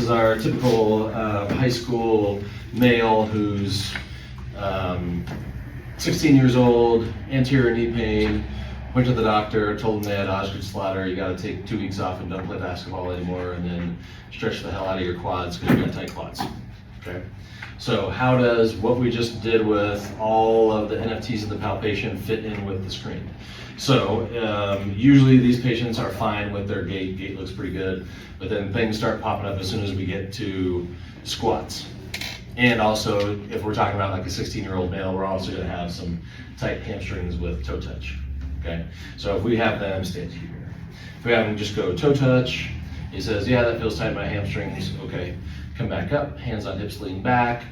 is our typical high school male who's 16 years old, anterior knee pain, went to the doctor, told them they had Osgood-Schlatter, you gotta take 2 weeks off and don't play basketball anymore, and then stretch the hell out of your quads because you got tight quads, okay? So how does what we just did with all of the NFTs of the palpation fit in with the screen? So usually these patients are fine with their gait. Gait looks pretty good, but then things start popping up as soon as we get to squats. And also, if we're talking about like a 16-year-old male, we're also gonna have some tight hamstrings with toe touch, okay? So if we have them stand here, if we have them just go toe touch, he says, yeah, that feels tight in my hamstrings, okay. Come back up, hands on hips, lean back.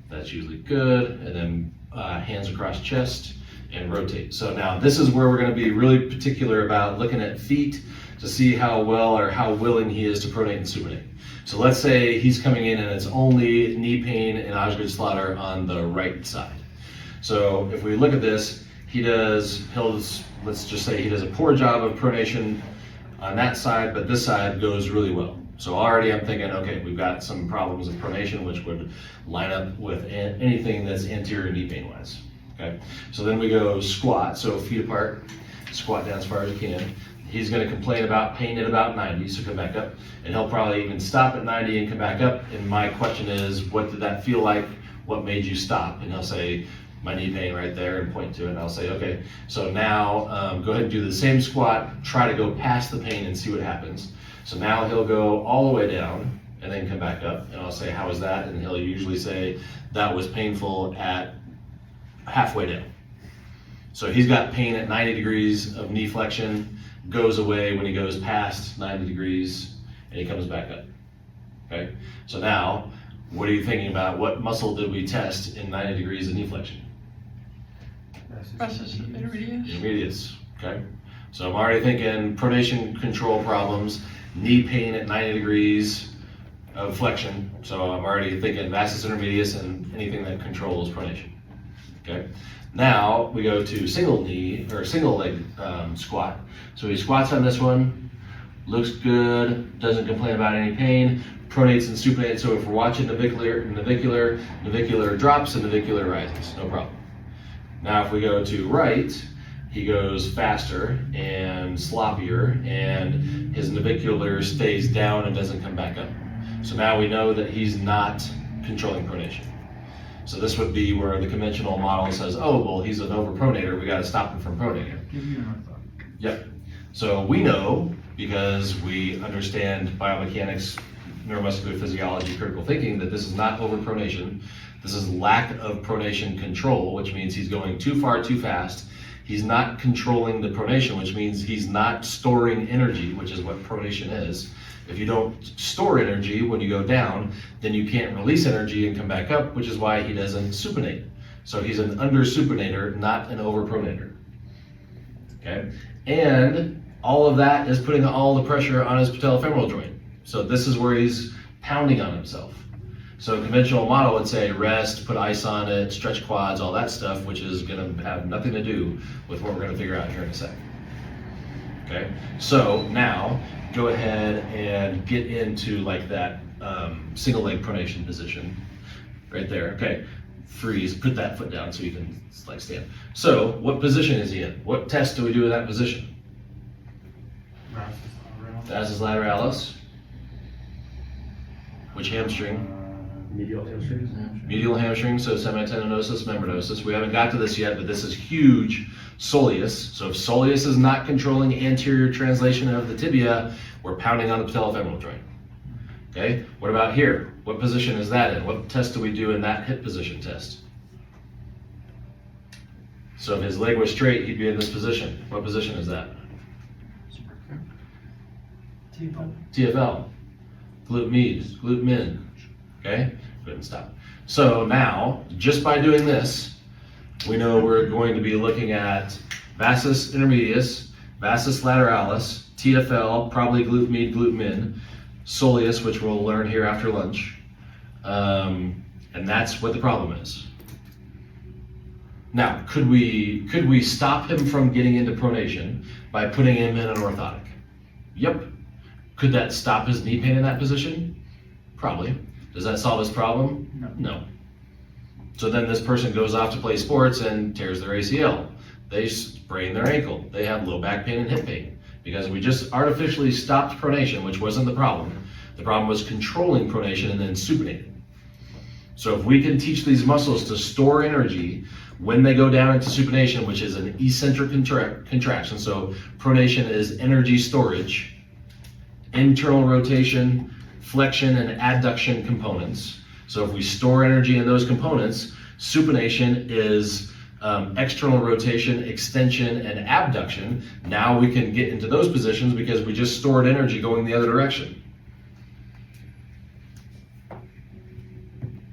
That's usually good. And then hands across chest and rotate. So now this is where we're gonna be really particular about looking at feet to see how well or how willing he is to pronate and supinate. So let's say he's coming in and it's only knee pain and Osgood-Schlatter on the right side. So if we look at this, let's just say he does a poor job of pronation on that side, but this side goes really well. So already I'm thinking, okay, we've got some problems of pronation, which would line up with anything that's anterior knee pain wise, okay? So then we go squat, so feet apart, squat down as far as you can. He's gonna complain about pain at about 90, so come back up, and he'll probably even stop at 90 and come back up, and my question is, what did that feel like? What made you stop? And he'll say, my knee pain right there, and point to it, and I'll say, okay, so now go ahead and do the same squat, try to go past the pain and see what happens. So now he'll go all the way down and then come back up, and I'll say, how was that? And he'll usually say, that was painful at halfway down. So he's got pain at 90 degrees of knee flexion, goes away when he goes past 90 degrees, and he comes back up, okay? So now, what are you thinking about? What muscle did we test in 90 degrees of knee flexion? Vastus intermedius. Intermedius, okay? So I'm already thinking pronation control problems, knee pain at 90 degrees of flexion. So I'm already thinking vastus intermedius and anything that controls pronation, okay? Now we go to single knee or single leg squat. So he squats on this one, looks good, doesn't complain about any pain, pronates and supinates. So if we're watching navicular drops and navicular rises, no problem. Now if we go to right, he goes faster and sloppier, and his navicular stays down and doesn't come back up. So now we know that he's not controlling pronation. So this would be where the conventional model says, oh, well, he's an overpronator, we gotta stop him from pronating. Give you an ortho. Yep. So we know, because we understand biomechanics, neuromuscular physiology, critical thinking, that this is not overpronation. This is lack of pronation control, which means he's going too far, too fast. He's not controlling the pronation, which means he's not storing energy, which is what pronation is. If you don't store energy when you go down, then you can't release energy and come back up, which is why he doesn't supinate. So he's an under-supinator, not an over-pronator, okay? And all of that is putting all the pressure on his patellofemoral joint. So this is where he's pounding on himself. So a conventional model would say rest, put ice on it, stretch quads, all that stuff, which is gonna have nothing to do with what we're gonna figure out here in a second. Okay, so now go ahead and get into like that single leg pronation position right there. Okay, freeze, put that foot down so you can like stand. So what position is he in? What test do we do in that position? Vastus lateralis. Which hamstring? Medial hamstrings. Medial hamstring, so semitendinosus, membranosus. We haven't got to this yet, but this is huge. Soleus. So if soleus is not controlling anterior translation of the tibia, we're pounding on the patellofemoral joint. Okay, what about here? What position is that in? What test do we do in that hip position test? So if his leg was straight, he'd be in this position. What position is that? TFL. Glute med, glute min. Okay, go ahead and stop. So now, just by doing this, we know we're going to be looking at vastus intermedius, vastus lateralis, TFL, probably glute med, glute min, soleus, which we'll learn here after lunch, and that's what the problem is. Now, could we stop him from getting into pronation by putting him in an orthotic? Yep. Could that stop his knee pain in that position? Probably. Does that solve his problem? No. No. So then this person goes off to play sports and tears their ACL. They sprain their ankle. They have low back pain and hip pain because we just artificially stopped pronation, which wasn't the problem. The problem was controlling pronation and then supinating. So if we can teach these muscles to store energy when they go down into supination, which is an eccentric contraction, so pronation is energy storage, internal rotation, flexion, and adduction components. So if we store energy in those components, supination is external rotation, extension, and abduction. Now we can get into those positions because we just stored energy going the other direction.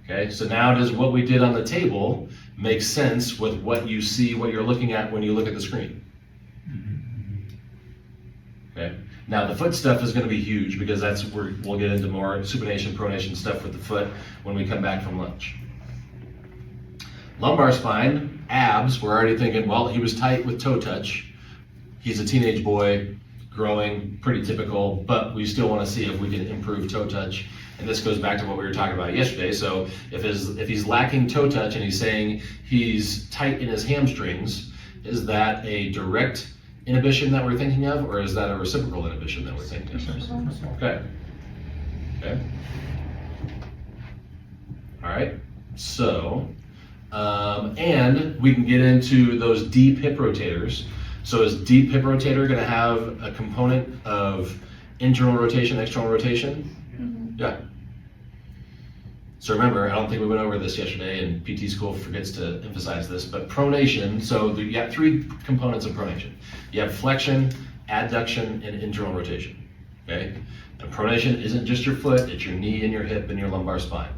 Okay, so now does what we did on the table make sense with what you see, what you're looking at when you look at the screen? Okay, now the foot stuff is going to be huge because that's where we'll get into more supination, pronation stuff with the foot when we come back from lunch. Lumbar spine, abs, we're already thinking, well, he was tight with toe touch. He's a teenage boy, growing, pretty typical, but we still want to see if we can improve toe touch. And this goes back to what we were talking about yesterday. So if he's lacking toe touch and he's saying he's tight in his hamstrings, is that a direct inhibition that we're thinking of, or is that a reciprocal inhibition that we're thinking of? Okay. Okay. All right. So, and we can get into those deep hip rotators. So is deep hip rotator going to have a component of internal rotation, external rotation? Yeah. So remember, I don't think we went over this yesterday, and PT school forgets to emphasize this, but pronation, so you got three components of pronation. You have flexion, adduction, and internal rotation, okay? And pronation isn't just your foot, it's your knee and your hip and your lumbar spine.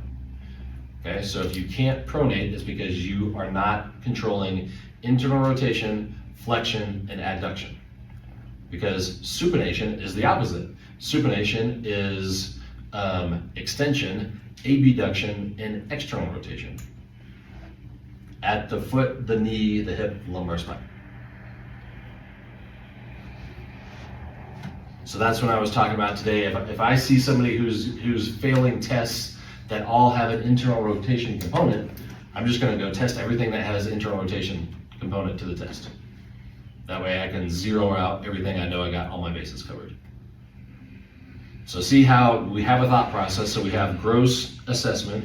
Okay, so if you can't pronate, it's because you are not controlling internal rotation, flexion, and adduction. Because supination is the opposite. Supination is extension, abduction, and external rotation at the foot, the knee, the hip, lumbar spine. So that's what I was talking about today. If I see somebody who's failing tests that all have an internal rotation component, I'm just going to go test everything that has internal rotation component to the test. That way I can zero out everything. I know I got all my bases covered. So see how we have a thought process. So we have gross assessment.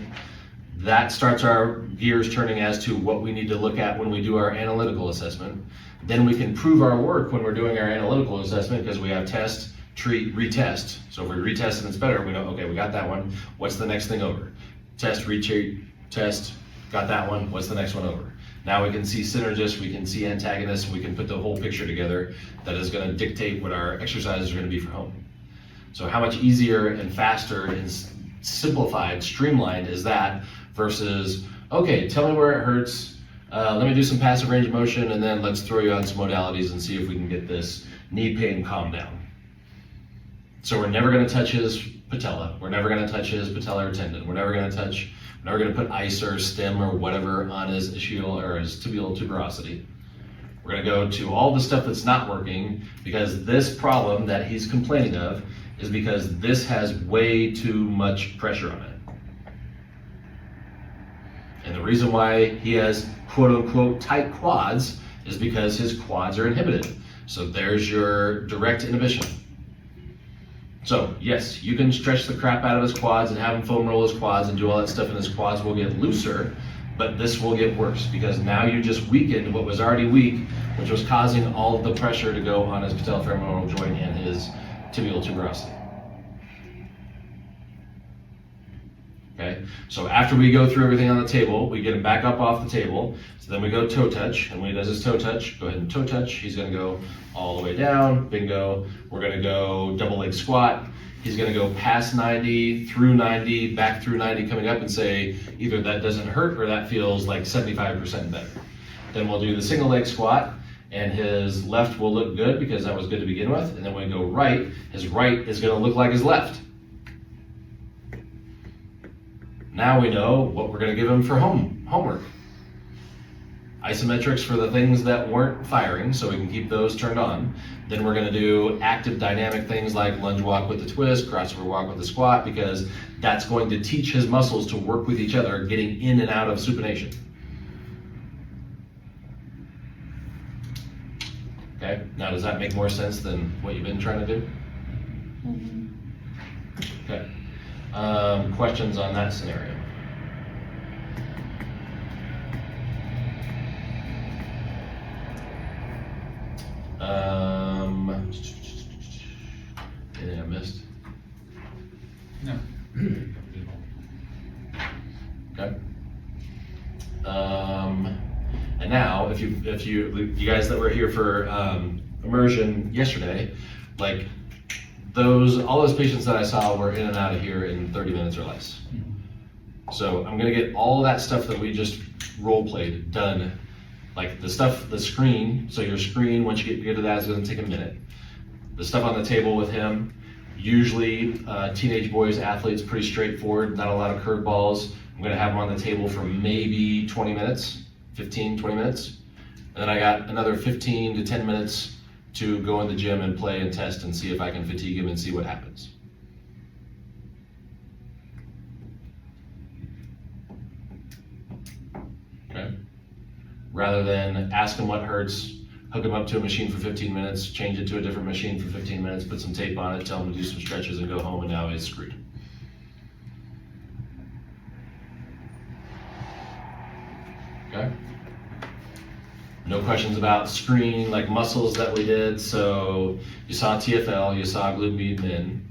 That starts our gears turning as to what we need to look at when we do our analytical assessment. Then we can prove our work when we're doing our analytical assessment because we have test, treat, retest. So if we retest and it's better, we know, okay, we got that one. What's the next thing over? Test, retreat, test, got that one. What's the next one over? Now we can see synergists, we can see antagonists, we can put the whole picture together that is going to dictate what our exercises are going to be for home. So how much easier and faster and simplified, streamlined is that versus, okay, tell me where it hurts, let me do some passive range of motion, and then let's throw you on some modalities and see if we can get this knee pain calmed down. So we're never going to touch his patella. We're never going to touch his patellar tendon. We're never going to put ice or stem or whatever on his ischial or his tibial tuberosity. We're going to go to all the stuff that's not working because this problem that he's complaining of is because this has way too much pressure on it. And the reason why he has quote unquote tight quads is because his quads are inhibited. So there's your direct inhibition. So yes, you can stretch the crap out of his quads and have him foam roll his quads and do all that stuff and his quads will get looser, but this will get worse because now you just weakened what was already weak, which was causing all of the pressure to go on his patellofemoral joint and his tibial tuberosity. Okay, so after we go through everything on the table, we get him back up off the table. So then we go toe touch, and when he does his toe touch, go ahead and toe touch. He's gonna go all the way down, bingo. We're gonna go double leg squat. He's gonna go past 90, through 90, back through 90, coming up and say, either that doesn't hurt or that feels like 75% better. Then we'll do the single leg squat, and his left will look good because that was good to begin with. And then when we go right, his right is gonna look like his left. Now we know what we're going to give him for homework. isometrics for the things that weren't firing, so we can keep those turned on. Then we're gonna do active dynamic things like lunge walk with the twist, crossover walk with the squat, because that's going to teach his muscles to work with each other, getting in and out of supination. Okay, now does that make more sense than what you've been trying to do? Okay, questions on that scenario? Anything I missed? No. Okay. And now, if you guys that were here for immersion yesterday, like all those patients that I saw were in and out of here in 30 minutes or less. So I'm gonna get all that stuff that we just role played done, like the screen. So your screen, once you get to that, is gonna take a minute. The stuff on the table with him, usually teenage boys, athletes, pretty straightforward, not a lot of curveballs. I'm gonna have them on the table for maybe 20 minutes, 15, 20 minutes. And then I got another 15 to 10 minutes to go in the gym and play and test and see if I can fatigue him and see what happens. Okay. Rather than ask him what hurts, hook him up to a machine for 15 minutes, change it to a different machine for 15 minutes, put some tape on it, tell him to do some stretches and go home, and now he's screwed. Okay. No questions about screen, like muscles that we did. So you saw TFL, you saw glute med min,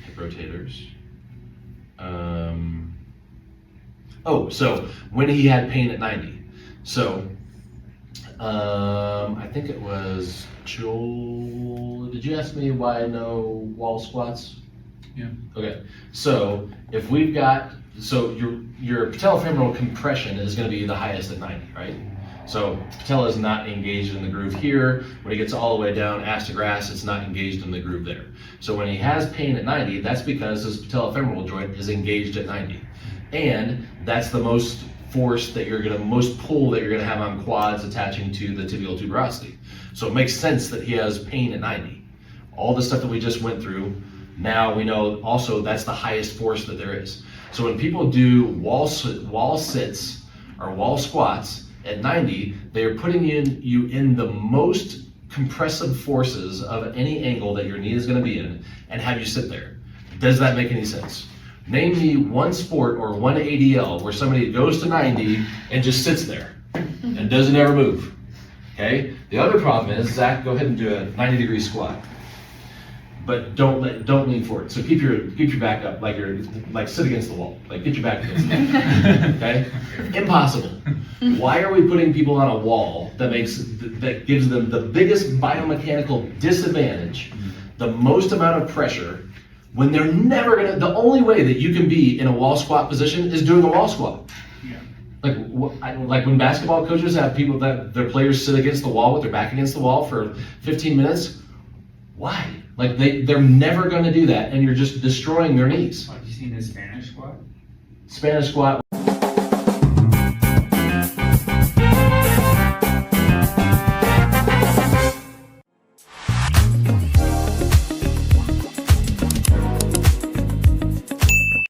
hip rotators. Oh, so when he had pain at 90. So I think it was Joel. Did you ask me why no wall squats? Yeah. Okay. So if we've got, so your patellofemoral compression is going to be the highest at 90, right? So patella is not engaged in the groove here. When he gets all the way down ass to grass, it's not engaged in the groove there. So when he has pain at 90, that's because his patellofemoral joint is engaged at 90. And that's the most force that most pull that you're gonna have on quads attaching to the tibial tuberosity. So it makes sense that he has pain at 90. All the stuff that we just went through, now we know also that's the highest force that there is. So when people do wall sits or wall squats at 90, they are putting you in the most compressive forces of any angle that your knee is gonna be in and have you sit there. Does that make any sense? Name me one sport or one ADL where somebody goes to 90 and just sits there and doesn't ever move, okay? The other problem is, Zach, go ahead and do a 90-degree squat, but don't lean forward. So keep your back up like sit against the wall, like get your back against the wall, okay? Impossible. Why are we putting people on a wall that gives them the biggest biomechanical disadvantage, the most amount of pressure, when they're never gonna, the only way that you can be in a wall squat position is doing a wall squat. Yeah. Like when basketball coaches have people that their players sit against the wall with their back against the wall for 15 minutes, why? Like they're never gonna do that, and you're just destroying their knees. Have you seen the Spanish squat? Spanish squat.